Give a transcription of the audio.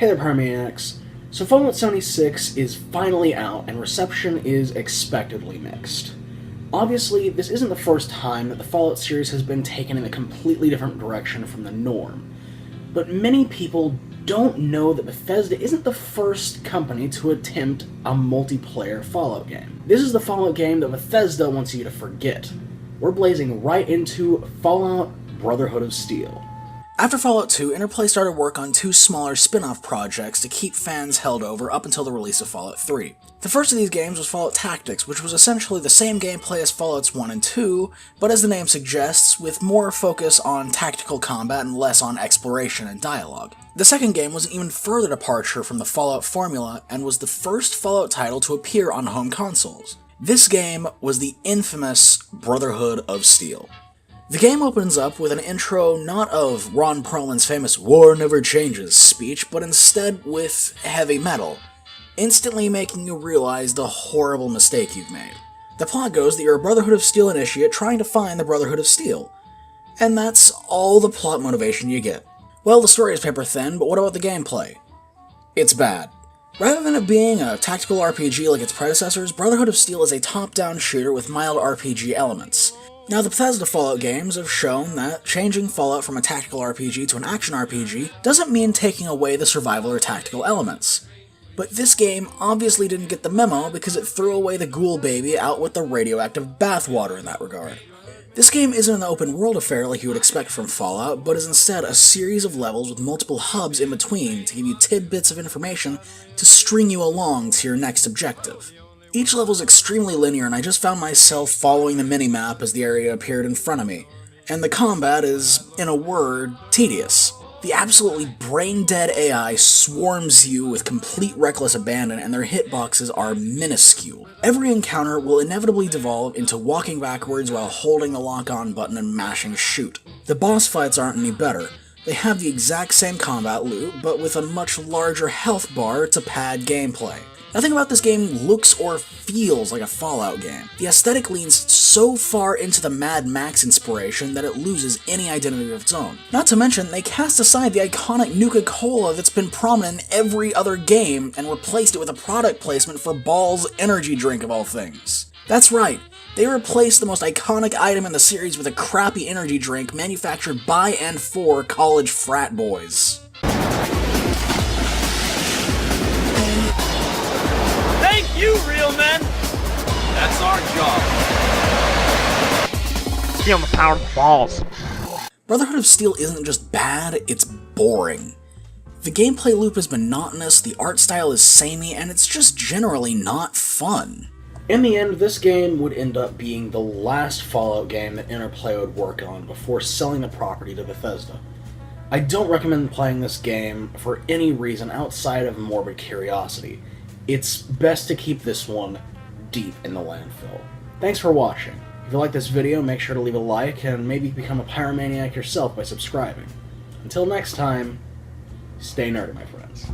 Hey there, Pyromaniacs. So Fallout 76 is finally out, and reception is expectedly mixed. Obviously, this isn't the first time that the Fallout series has been taken in a completely different direction from the norm, but many people don't know that Bethesda isn't the first company to attempt a multiplayer Fallout game. This is the Fallout game that Bethesda wants you to forget. We're blazing right into Fallout Brotherhood of Steel. After Fallout 2, Interplay started work on two smaller spin-off projects to keep fans held over up until the release of Fallout 3. The first of these games was Fallout Tactics, which was essentially the same gameplay as Fallouts 1 and 2, but as the name suggests, with more focus on tactical combat and less on exploration and dialogue. The second game was an even further departure from the Fallout formula, and was the first Fallout title to appear on home consoles. This game was the infamous Brotherhood of Steel. The game opens up with an intro not of Ron Perlman's famous "War Never Changes" speech, but instead with heavy metal, instantly making you realize the horrible mistake you've made. The plot goes that you're a Brotherhood of Steel initiate trying to find the Brotherhood of Steel, and that's all the plot motivation you get. Well, the story is paper thin, but what about the gameplay? It's bad. Rather than it being a tactical RPG like its predecessors, Brotherhood of Steel is a top-down shooter with mild RPG elements. Now, the Bethesda Fallout games have shown that changing Fallout from a tactical RPG to an action RPG doesn't mean taking away the survival or tactical elements. But this game obviously didn't get the memo because it threw away the ghoul baby out with the radioactive bathwater in that regard. This game isn't an open world affair like you would expect from Fallout, but is instead a series of levels with multiple hubs in between to give you tidbits of information to string you along to your next objective. Each level is extremely linear, and I just found myself following the minimap as the area appeared in front of me. And the combat is, in a word, tedious. The absolutely brain-dead AI swarms you with complete reckless abandon, and their hitboxes are minuscule. Every encounter will inevitably devolve into walking backwards while holding the lock-on button and mashing shoot. The boss fights aren't any better. They have the exact same combat loop, but with a much larger health bar to pad gameplay. Nothing about this game looks or feels like a Fallout game. The aesthetic leans so far into the Mad Max inspiration that it loses any identity of its own. Not to mention, they cast aside the iconic Nuka-Cola that's been prominent in every other game and replaced it with a product placement for Ball's energy drink of all things. That's right, they replaced the most iconic item in the series with a crappy energy drink manufactured by and for college frat boys. You real men! That's our job. Feel the power of the balls. Brotherhood of Steel isn't just bad, it's boring. The gameplay loop is monotonous, the art style is samey, and it's just generally not fun. In the end, this game would end up being the last Fallout game that Interplay would work on before selling the property to Bethesda. I don't recommend playing this game for any reason outside of morbid curiosity. It's best to keep this one deep in the landfill. Thanks for watching. If you like this video, make sure to leave a like and maybe become a pyromaniac yourself by subscribing. Until next time, stay nerdy, my friends.